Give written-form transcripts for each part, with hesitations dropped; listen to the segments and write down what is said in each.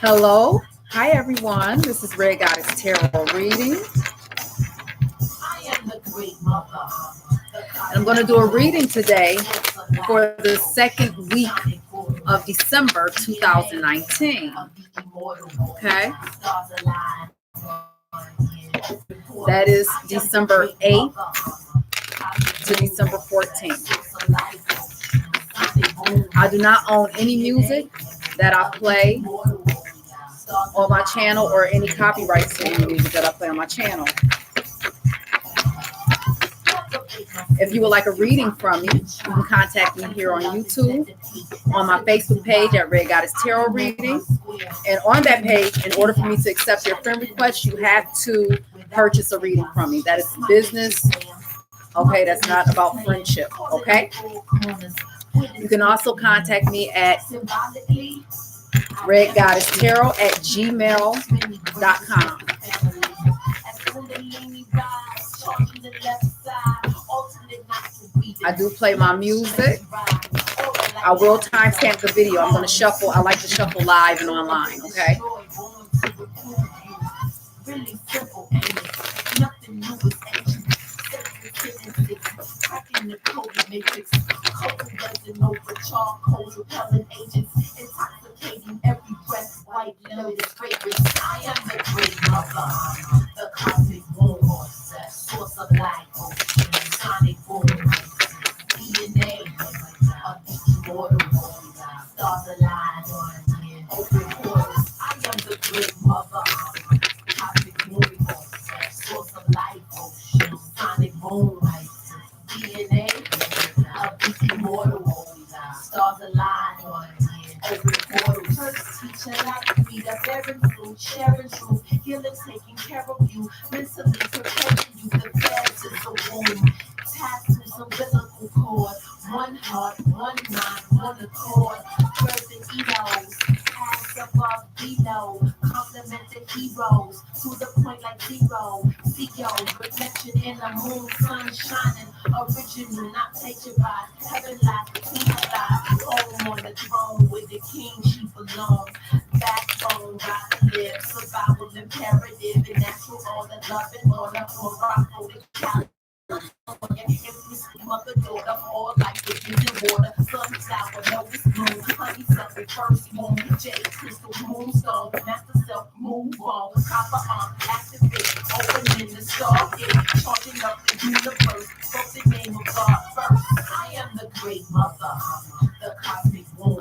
Hello. Hi, everyone. This is Red Goddess Tarot reading. And I'm going to do a reading today for the second week of December 2019. Okay. That is December 8th to December 14th. I do not own any music that I play on my channel or any copyrights to any music that I play on my channel. If you would like a reading from me, you can contact me here on YouTube, on my Facebook page at Red Goddess Tarot Reading. And on that page, in order for me to accept your friend request, you have to purchase a reading from me. That is business. Okay, that's not about friendship. Okay. You can also contact me at RedGoddessTarot@gmail.com. I do play my music. I will timestamp the video. I'm going to shuffle. I like to shuffle live and online. Okay.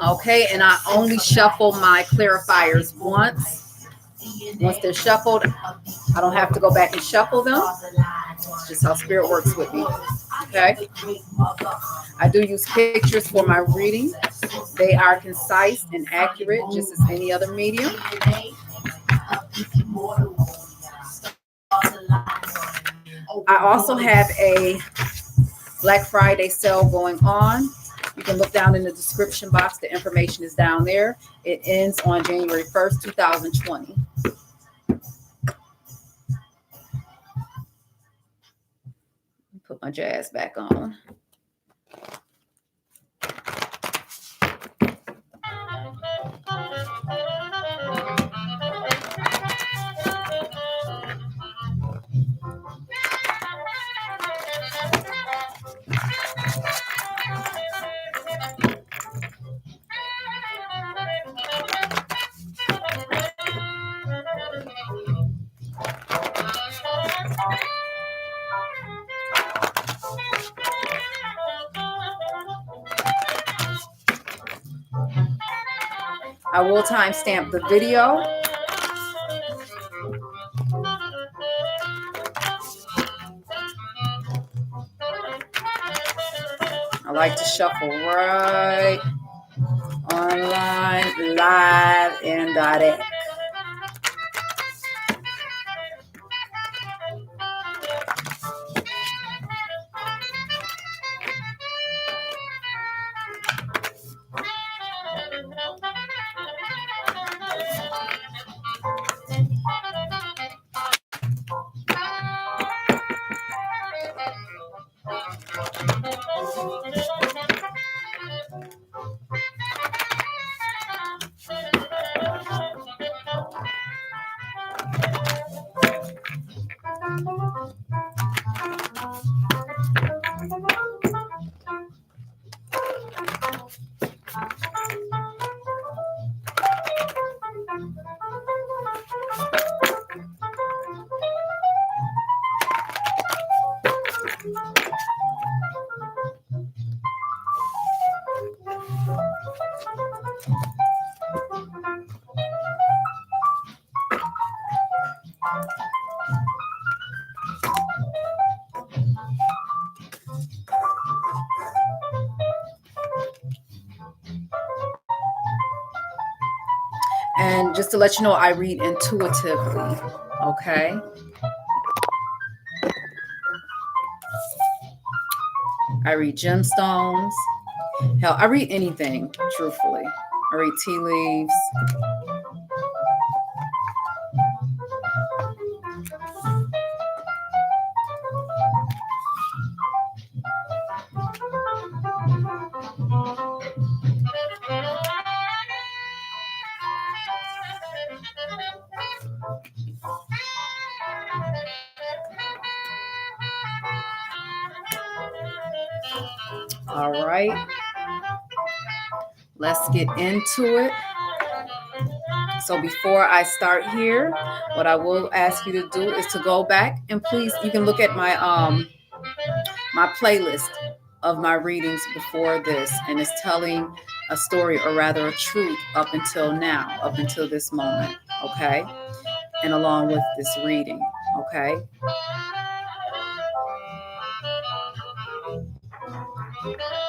Okay, and I only shuffle my clarifiers once. Once they're shuffled, I don't have to go back and shuffle them. It's just how Spirit works with me. Okay. I do use pictures for my reading. They are concise and accurate, just as any other medium. I also have a Black Friday sale going on. You can look down in the description box. The information is down there. It ends on January 1st, 2020. Put my jazz back on. I will timestamp the video. I like to shuffle right online, live, and direct. And just to let you know, I read intuitively, okay? I read gemstones. Hell, I read anything, truthfully. I read tea leaves. All right. Let's get into it. So before I start here, what I will ask you to do is to go back and please, you can look at my my playlist of my readings before this, and it's telling a story, or rather a truth, up until now, up until this moment, okay? And along with this reading, okay?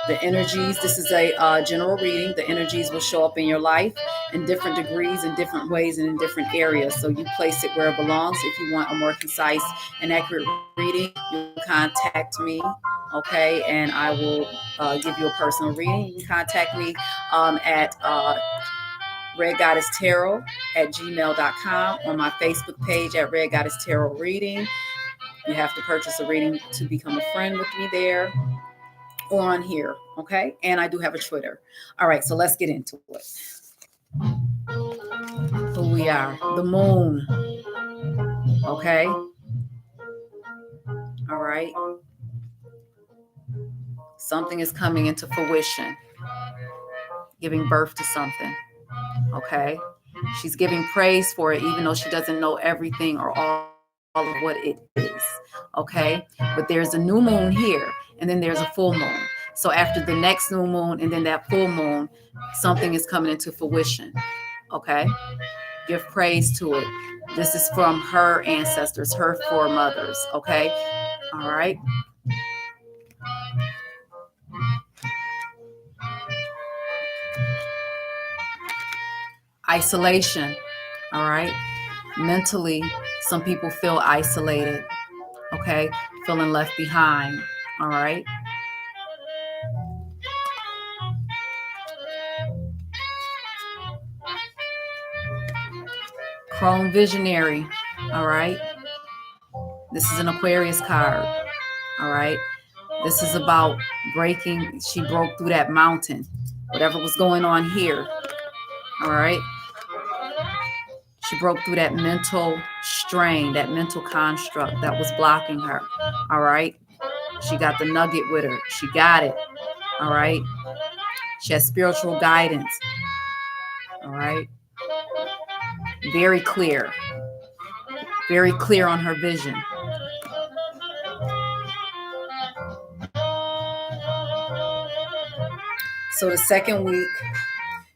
The energies, this is a general reading. The energies will show up in your life in different degrees, in different ways, and in different areas. So you place it where it belongs. If you want a more concise and accurate reading, you can contact me, okay? And I will give you a personal reading. You can contact me at RedGoddessTarot at gmail.com, on my Facebook page at RedGoddessTarot Reading. You have to purchase a reading to become a friend with me there, or on here, okay? And I do have a Twitter. All right, so let's get into it. Who we are, the moon, okay? All right. Something is coming into fruition, giving birth to something, okay? She's giving praise for it, even though she doesn't know everything or all of what it is, okay? But there's a new moon here, and then there's a full moon. So after the next new moon and then that full moon, something is coming into fruition, okay? Give praise to it. This is from her ancestors, her foremothers, okay? All right? Isolation, all right? Mentally, some people feel isolated, okay? Feeling left behind, all right? Chrome visionary, all right? This is an Aquarius card, all right? This is about breaking. She broke through that mountain, whatever was going on here, all right? She broke through that mental strain, that mental construct that was blocking her, all right? She got the nugget with her. She got it, all right? She has spiritual guidance, all right? Very clear on her vision. So the second week,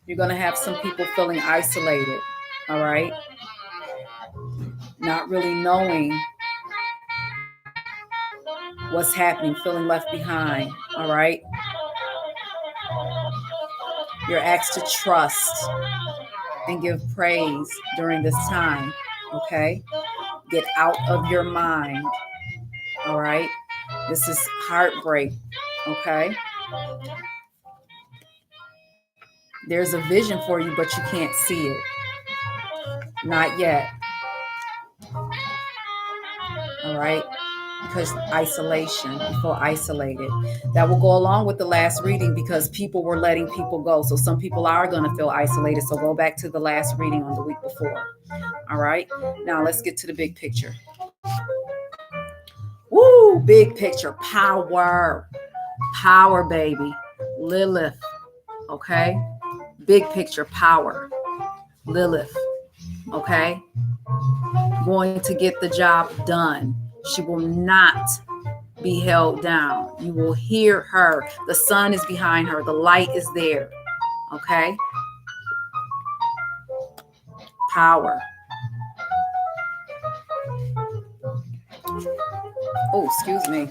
you're going to have some people feeling isolated, all right? Not really knowing what's happening, feeling left behind, all right? You're asked to trust and give praise during this time, okay? Get out of your mind, all right? This is heartbreak, okay? There's a vision for you, but you can't see it. Not yet. All right? Because isolation, you feel isolated. That will go along with the last reading because people were letting people go. So some people are going to feel isolated. So go back to the last reading on the week before. All right? Now let's get to the big picture. Woo! Big picture. Power. Power, baby. Lilith. Okay? Big picture power. Lilith. Okay? Going to get the job done. She will not be held down. You will hear her. The sun is behind her. The light is there. Okay? Power. Oh, excuse me.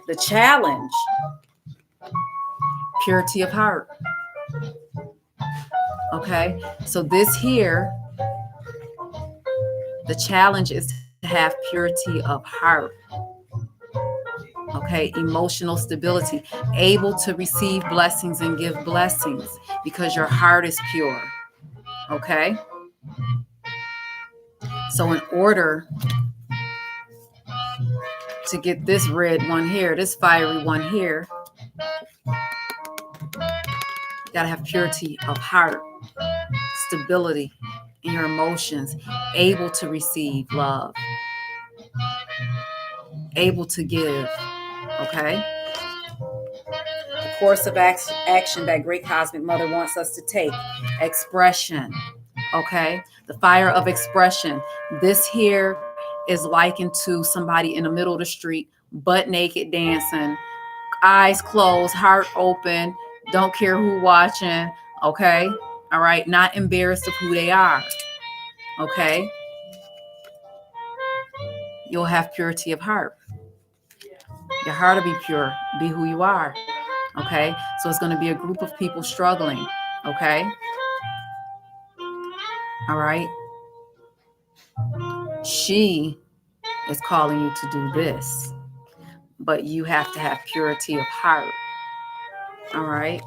The challenge. Purity of heart. Okay? So this here, the challenge is to have purity of heart. Okay, emotional stability, able to receive blessings and give blessings because your heart is pure. Okay, so in order to get this red one here, this fiery one here, you gotta have purity of heart, stability in your emotions, able to receive love, able to give. Okay, the course of action that Great Cosmic Mother wants us to take. Expression. Okay, the fire of expression. This here is likened to somebody in the middle of the street, butt naked dancing, eyes closed, heart open, don't care who watching. Okay, all right, not embarrassed of who they are. Okay, you'll have purity of heart. Your heart will be pure, be who you are. Okay, so it's going to be a group of people struggling. Okay, all right. She is calling you to do this, but you have to have purity of heart. All right.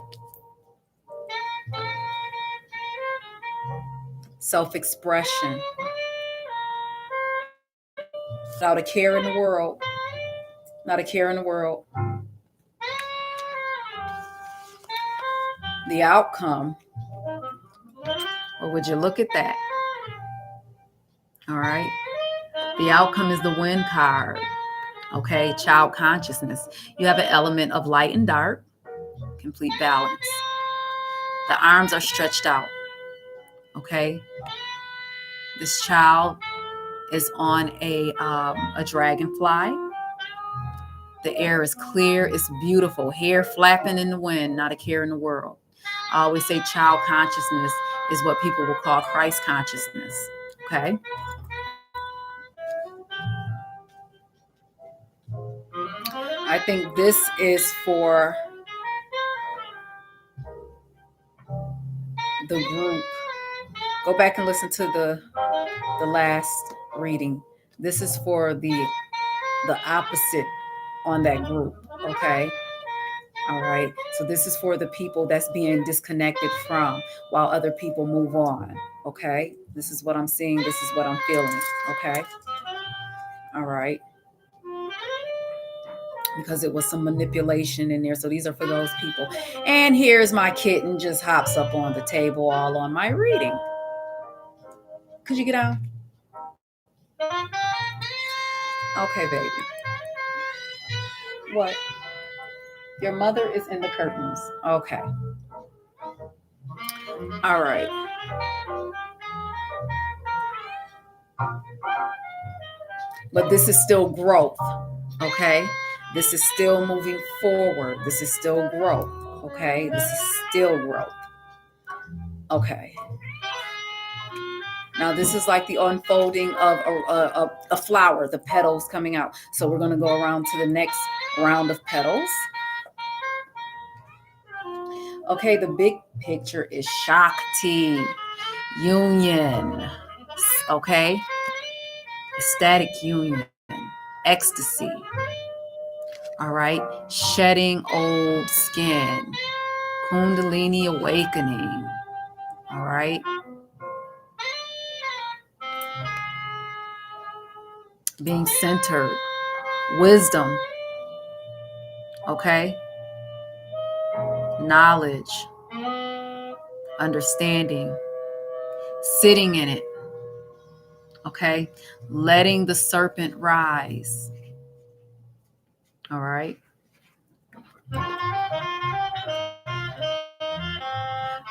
Self-expression. Not a care in the world. Not a care in the world. The outcome. Or would you look at that? All right. The outcome is the wind card. Okay. Child consciousness. You have an element of light and dark. Complete balance. The arms are stretched out. Okay. This child is on a dragonfly. The air is clear. It's beautiful. Hair flapping in the wind. Not a care in the world. I always say child consciousness is what people will call Christ consciousness. Okay. I think this is for the group. Go back and listen to the last reading. This is for the opposite on that group. Okay. All right. So this is for the people that's being disconnected from while other people move on. Okay. This is what I'm seeing. This is what I'm feeling. Okay. All right. Because it was some manipulation in there. So these are for those people. And here's my kitten just hops up on the table all on my reading. Could you get out? Okay, baby. What? Your mother is in the curtains. Okay. All right. But this is still growth. Okay. This is still moving forward. This is still growth. Okay. This is still growth. Okay. Now this is like the unfolding of a flower, the petals coming out. So we're going to go around to the next round of petals. Okay, the big picture is Shakti, union. Okay, ecstatic union, ecstasy. All right, shedding old skin, Kundalini awakening. All right. Being centered, wisdom, okay? Knowledge, understanding, sitting in it, okay? Letting the serpent rise, all right?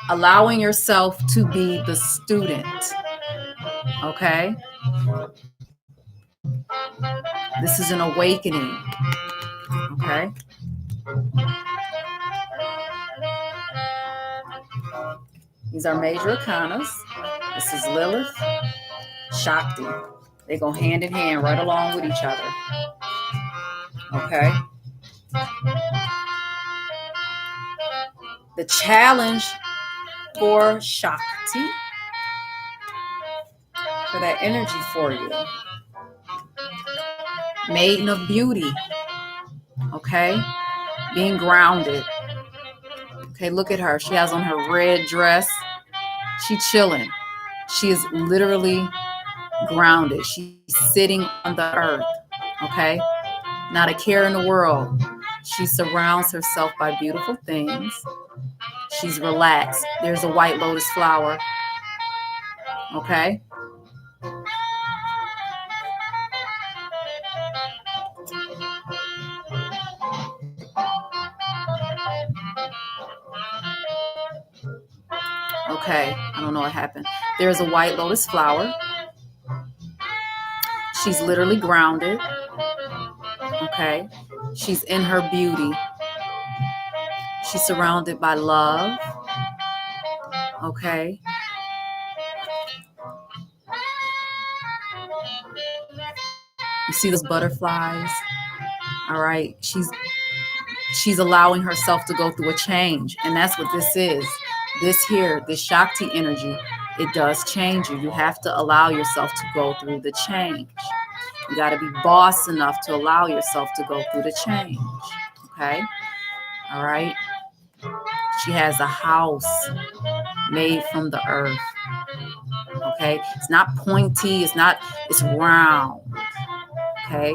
allowing yourself to be the student. Okay? This is an awakening. Okay? These are major arcanas. This is Lilith, Shakti. They go hand in hand right along with each other. Okay? The challenge for Shakti, for that energy for you. Maiden of beauty. Okay? Being grounded. Okay, look at her. She has on her red dress. She chilling. She is literally grounded. She's sitting on the earth. Okay? Not a care in the world. She surrounds herself by beautiful things. She's relaxed. There's a white lotus flower. Okay? Okay, I don't know what happened. There's a white lotus flower. She's literally grounded. Okay? She's in her beauty. She's surrounded by love. Okay? You see those butterflies? All right? She's allowing herself to go through a change. And that's what this is. This here, this Shakti energy, it does change you. You have to allow yourself to go through the change. You got to be boss enough to allow yourself to go through the change. Okay? All right? She has a house made from the earth. Okay? It's not pointy. It's round. Okay?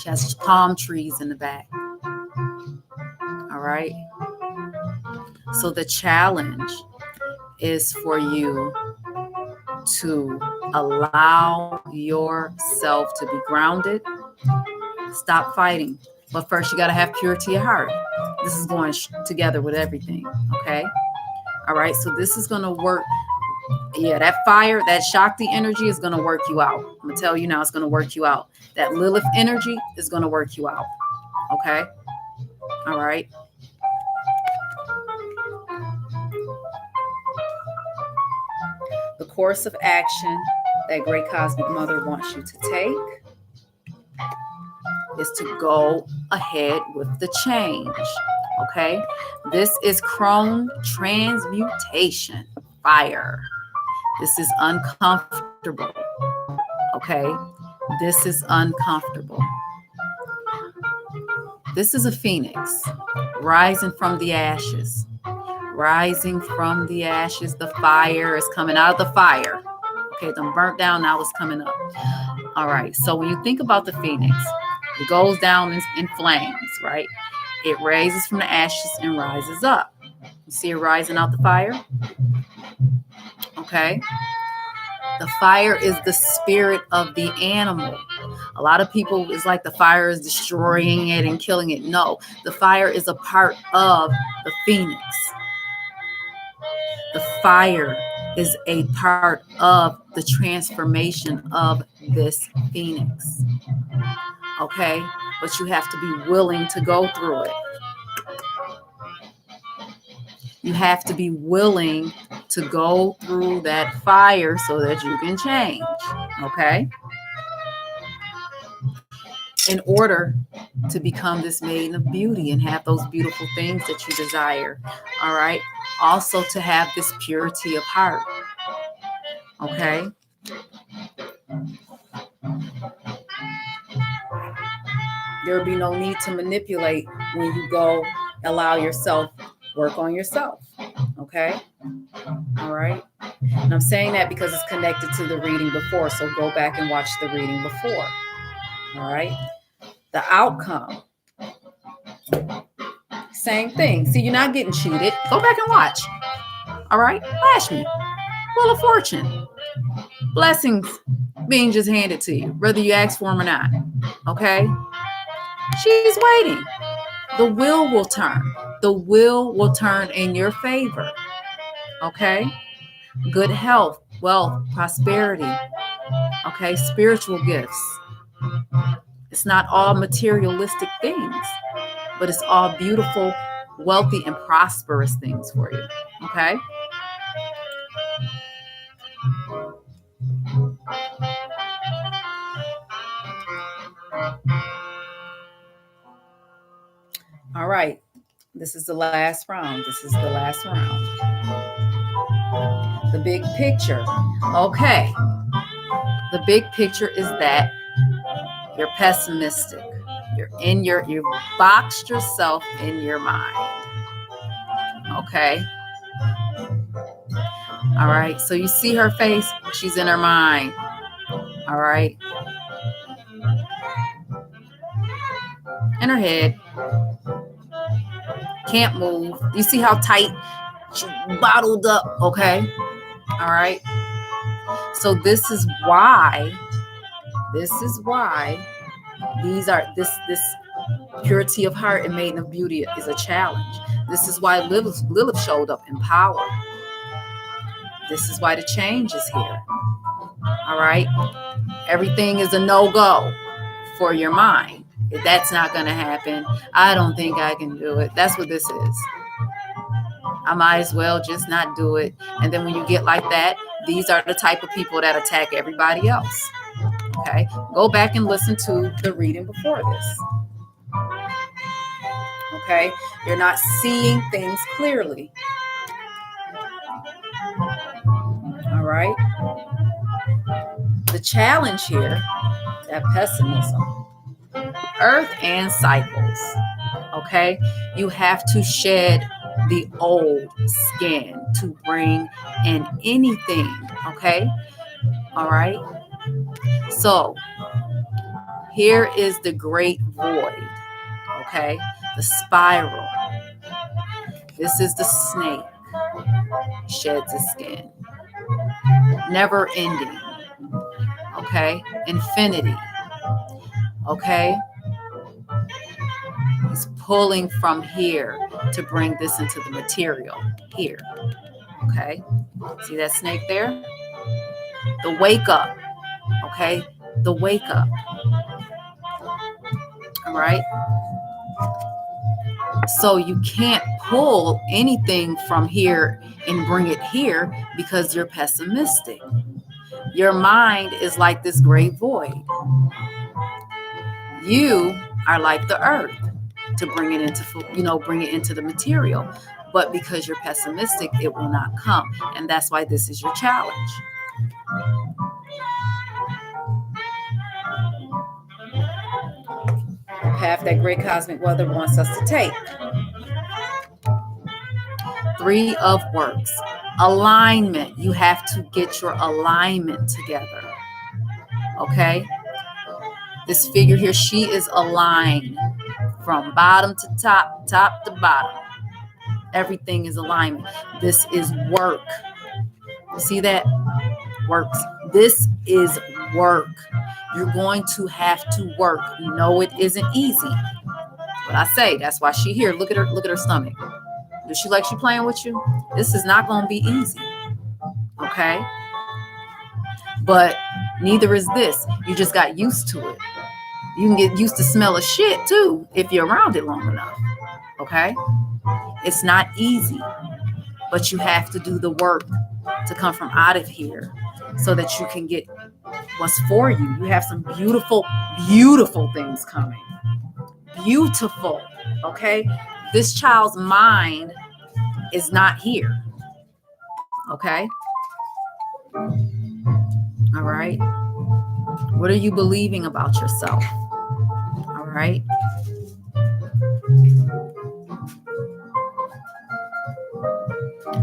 She has palm trees in the back. All right? So the challenge is for you to allow yourself to be grounded. Stop fighting. But first, you got to have purity of heart. This is going together with everything. Okay? All right? So this is going to work. Yeah, that fire, that Shakti energy is going to work you out. I'm going to tell you now, it's going to work you out. That Lilith energy is going to work you out. Okay? All right? The course of action that Great Cosmic Mother wants you to take is to go ahead with the change. Okay? This is Chrome transmutation fire. This is uncomfortable. Okay? This is uncomfortable. This is a phoenix rising from the ashes. Rising from the ashes. The fire is coming out of the fire. Okay, them burnt down, now it's coming up. All right, so when you think about the phoenix, it goes down in flames, right? It raises from the ashes and rises up. You see it rising out the fire? Okay. The fire is the spirit of the animal. A lot of people, it's like the fire is destroying it and killing it. No, the fire is a part of the phoenix. The fire is a part of the transformation of this phoenix. Okay? But you have to be willing to go through it. You have to be willing to go through that fire so that you can change. Okay? In order to become this maiden of beauty and have those beautiful things that you desire. All right? Also to have this purity of heart. Okay? There will be no need to manipulate when you go allow yourself, work on yourself. Okay? All right? And I'm saying that because it's connected to the reading before, so go back and watch the reading before. All right? The outcome. Same thing. See, you're not getting cheated. Go back and watch. All right? Flash me. Wheel of Fortune. Blessings being just handed to you, whether you ask for them or not. Okay? She's waiting. the wheel will turn. The wheel will turn in your favor. Okay? Good health, wealth, prosperity. Okay? Spiritual gifts. It's not all materialistic things, but it's all beautiful, wealthy, and prosperous things for you. Okay? All right. This is the last round. The big picture. Okay. The big picture is that you're pessimistic. You boxed yourself in your mind. Okay. All right. So you see her face, she's in her mind. All right. In her head. Can't move. You see how tight she bottled up. Okay. All right. So this is why this purity of heart and maiden of beauty is a challenge. This is why Lilith showed up in power. This is why the change is here. All right. Everything is a no-go for your mind. If that's not going to happen, I don't think I can do it. That's what this is. I might as well just not do it. And then when you get like that, these are the type of people that attack everybody else. Okay. Go back and listen to the reading before this. Okay. You're not seeing things clearly. All right. The challenge here, that pessimism, earth and cycles. Okay. You have to shed the old skin to bring in anything. Okay. All right. So here is the great void. Okay. The spiral. This is the snake. Sheds its skin. Never ending. Okay. Infinity. Okay. He's pulling from here to bring this into the material here. Okay. See that snake there? The wake up. Okay. The wake up. All right. So you can't pull anything from here and bring it here because you're pessimistic. Your mind is like this great void. You are like the earth to bring it into the material. But because you're pessimistic, it will not come. And that's why this is your challenge. The path that great cosmic mother wants us to take. 3 of works. Alignment. You have to get your alignment together. Okay? This figure here, she is aligned from bottom to top, top to bottom. Everything is alignment. This is work. You see that? Works. This is work. You're going to have to work. You know it isn't easy. But I say, that's why she's here. Look at her stomach. Does she like she playing with you? This is not going to be easy. Okay? But neither is this. You just got used to it. You can get used to smell of shit too if you're around it long enough. Okay? It's not easy. But you have to do the work to come from out of here so that you can get what's for you. You have some beautiful, beautiful things coming. Beautiful. Okay? This child's mind is not here. Okay? All right? What are you believing about yourself? All right?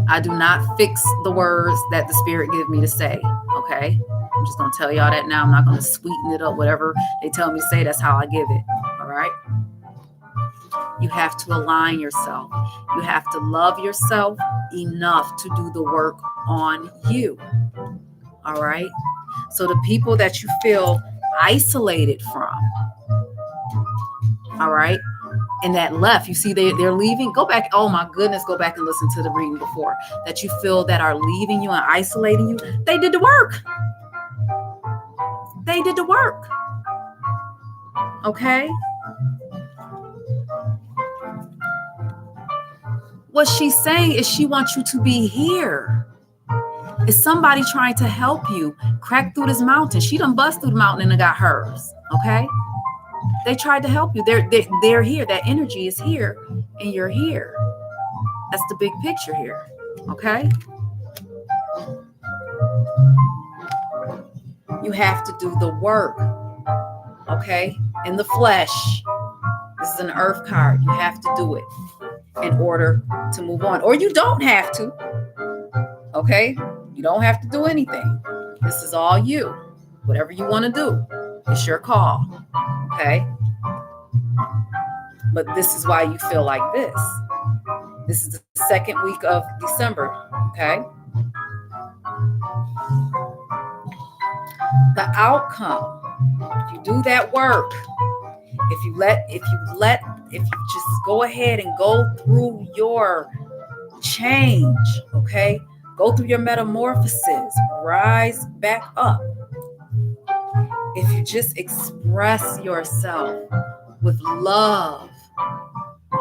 I do not fix the words that the spirit give me to say. Okay? I'm just going to tell y'all that now. I'm not going to sweeten it up. Whatever they tell me to say, that's how I give it. All right? You have to align yourself. You have to love yourself enough to do the work on you. All right? So the people that you feel isolated from, all right, and that left, you see they're leaving. Go back. Oh my goodness, go back and listen to the reading before that you feel that are leaving you and isolating you. They did the work. They did the work. Okay. What she's saying is she wants you to be here. Is somebody trying to help you crack through this mountain? She done bust through the mountain and got hers. Okay. They tried to help you. They're here. That energy is here and you're here. That's the big picture here. Okay. You have to do the work. Okay. In the flesh. This is an earth card. You have to do it in order to move on. Or you don't have to. Okay. You don't have to do anything. This is all you. Whatever you want to do. It's your call. Okay. But this is why you feel like this. This is the second week of December. Okay. The outcome, if you do that work, if you just go ahead and go through your change, okay? Go through your metamorphosis, rise back up. If you just express yourself with love,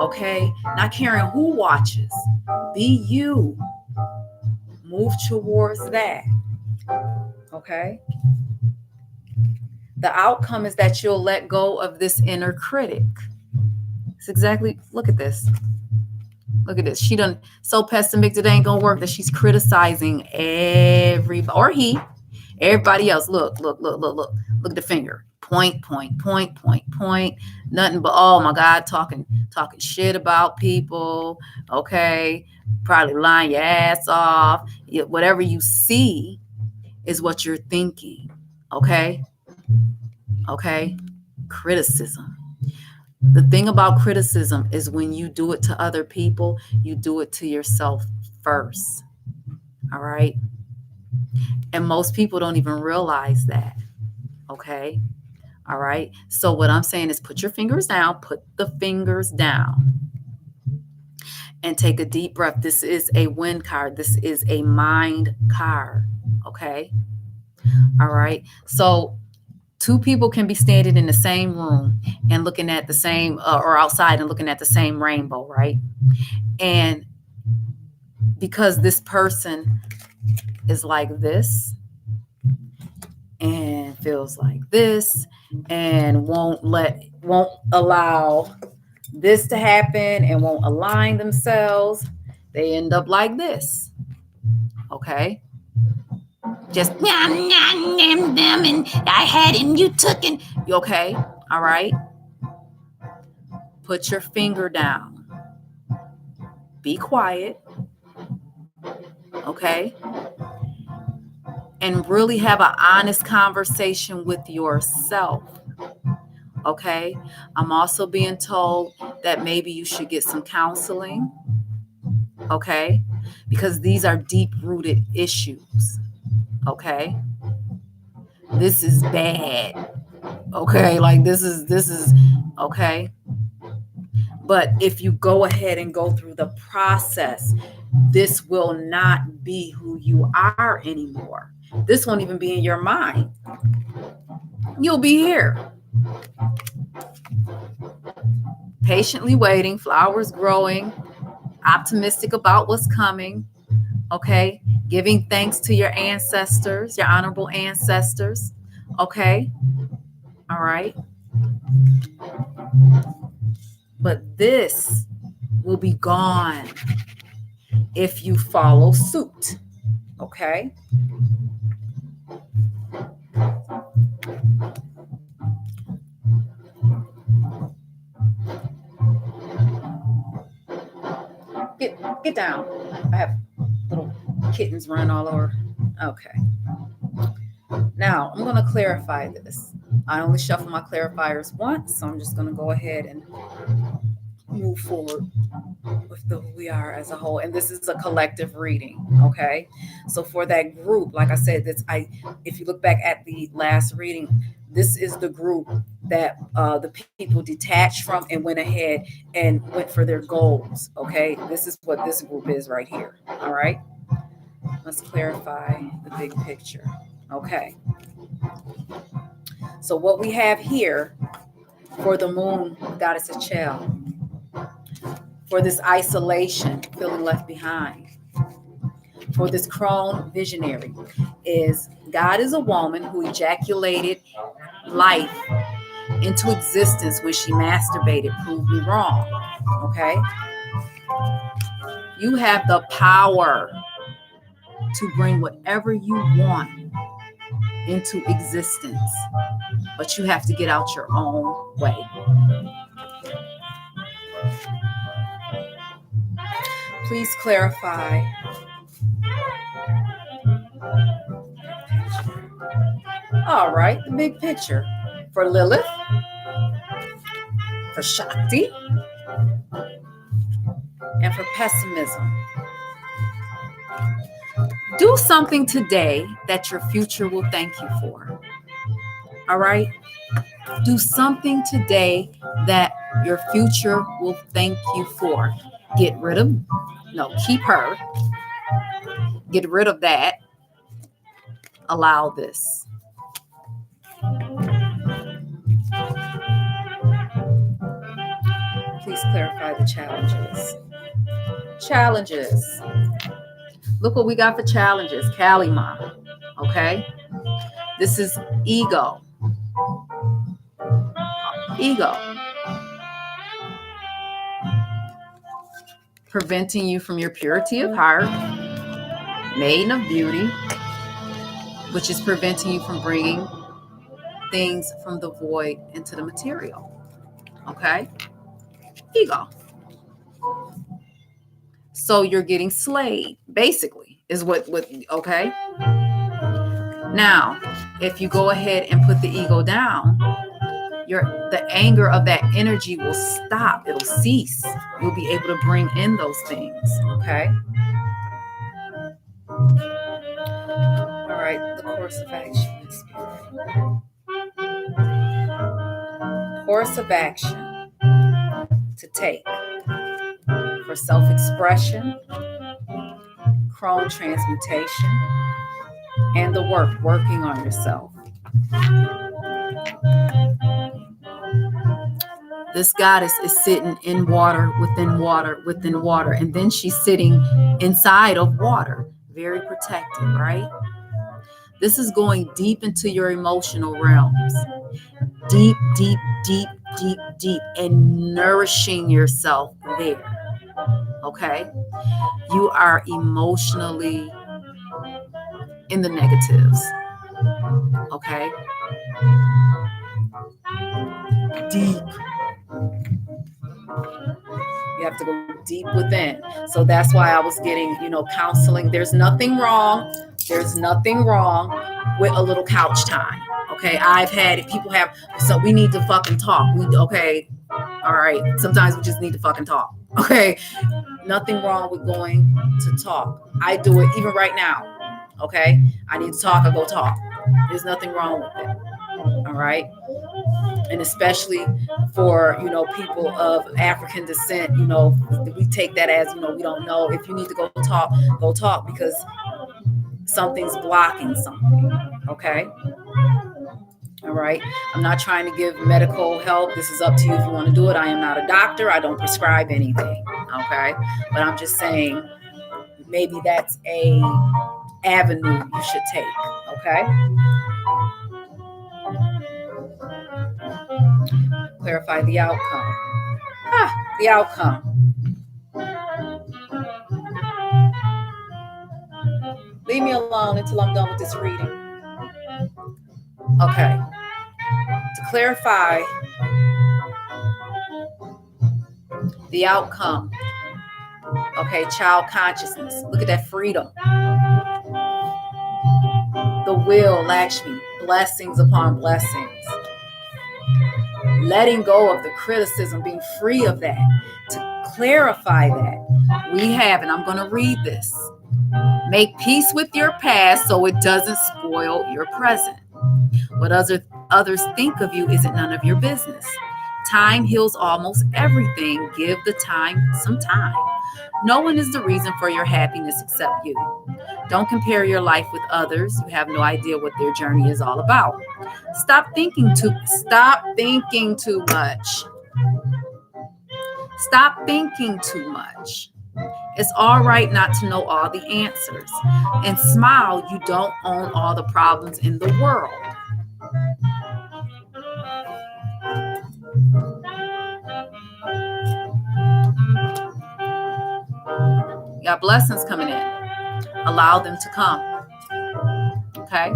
okay? Not caring who watches, be you. Move towards that, okay? The outcome is that you'll let go of this inner critic. It's exactly, look at this. Look at this. She done so pessimistic it ain't gonna work that she's criticizing everybody, or everybody else. Look at the finger. Point. Nothing but, oh my God, talking shit about people. Okay. Probably lying your ass off. Whatever you see is what you're thinking. Okay. Okay. Criticism. The thing about criticism is when you do it to other people, you do it to yourself first. All right. And most people don't even realize that. Okay. All right. So what I'm saying is put your fingers down, put the fingers down and take a deep breath. This is a wind card. This is a mind card. Okay. All right. So two people can be standing in the same room and looking at the same, or outside and looking at the same rainbow, right? And because this person is like this and feels like this and won't allow this to happen and won't align themselves, they end up like this. Okay? Just them and I had him, you took it. Okay? All right? Put your finger down. Be quiet. Okay? And really have an honest conversation with yourself. Okay? I'm also being told that maybe you should get some counseling. Okay? Because these are deep-rooted issues. Okay? This is bad. Okay? Like this is okay? But if you go ahead and go through the process, this will not be who you are anymore. This won't even be in your mind. You'll be here. Patiently waiting, flowers growing, optimistic about what's coming. Okay? Giving thanks to your ancestors, your honorable ancestors. Okay? All right? But this will be gone if you follow suit. Okay? Get down. I have little kittens running all over. Okay. Now, I'm going to clarify this. I only shuffle my clarifiers once, so I'm just going to go ahead and move forward with who we are as a whole. And this is a collective reading, okay? So for that group, like I said, if you look back at the last reading, this is the group that the people detached from and went ahead and went for their goals. Okay, this is what this group is right here. All right, let's clarify the big picture. Okay, so what we have here for the moon goddess of Chell, for this isolation, feeling left behind, for this crone visionary, is God is a woman who ejaculated life into existence when she masturbated. Prove me wrong. Okay, you have the power to bring whatever you want into existence, but you have to get out your own way. Please clarify. All right, the big picture for Lilith, for Shakti, and for pessimism. Do something today that your future will thank you for. All right? Do something today that your future will thank you for. Get rid of, keep her. Get rid of that. Allow this. Please clarify the challenges. Challenges. Look what we got for challenges. Kalima. Okay? This is ego. Ego. Preventing you from your purity of heart. Maiden of beauty. Which is preventing you from bringing things from the void into the material. Okay? Ego. So you're getting slayed, basically, is what okay? Now, if you go ahead and put the ego down, the anger of that energy will stop. It'll cease. You'll be able to bring in those things. Okay? All right, the course of action. Course of action to take for self-expression, crone transmutation, and the working on yourself. This goddess is sitting in water, within water, within water, and then she's sitting inside of water, very protected, right? This is going deep into your emotional realms, deep, deep, deep, deep, deep, and nourishing yourself there, okay? You are emotionally in the negatives, okay? Deep. You have to go deep within. So that's why I was getting, counseling. There's nothing wrong. There's nothing wrong with a little couch time. Okay. I've had it. People have, so we need to fucking talk. Okay. All right. Sometimes we just need to fucking talk. Okay. Nothing wrong with going to talk. I do it even right now. Okay. I need to talk. I go talk. There's nothing wrong with it. All right. And especially for, people of African descent, we take that as, we don't know. If you need to go talk because something's blocking something. Okay. All right. I'm not trying to give medical help. This is up to you if you want to do it. I am not a doctor. I don't prescribe anything. Okay. But I'm just saying maybe that's a avenue you should take. Okay. Clarify the outcome. The outcome. Leave me alone until I'm done with this reading. Okay. To clarify the outcome. Okay, child consciousness. Look at that freedom. The will, Lakshmi, blessings upon blessings. Letting go of the criticism, being free of that. To clarify that, we have, and I'm going to read this. Make peace with your past so it doesn't spoil your present. What others think of you isn't none of your business. Time heals almost everything. Give the time some time. No one is the reason for your happiness except you. Don't compare your life with others. You have no idea what their journey is all about. Stop thinking too much. Stop thinking too much. It's all right not to know all the answers. And smile, you don't own all the problems in the world. You got blessings coming in. Allow them to come. Okay?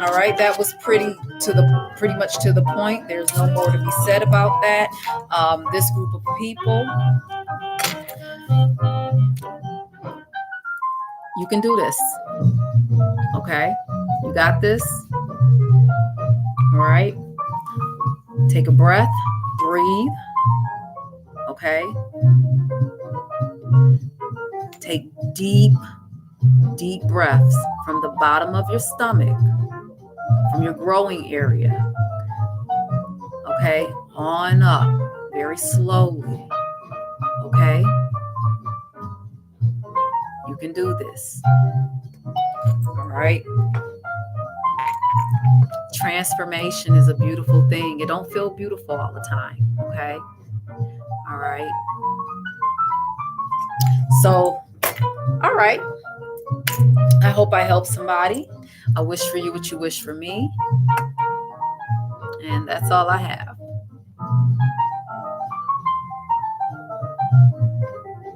All right, that was pretty much to the point. There's no more to be said about that. This group of people, you can do this. Okay? You got this. All right? Take a breath, breathe. Okay? Take deep breaths from the bottom of your stomach, from your growing area. Okay? On up, very slowly. Okay? You can do this. All right? Transformation is a beautiful thing. It don't feel beautiful all the time. Okay? All right? So, all right. I hope I helped somebody. I wish for you what you wish for me. And that's all I have.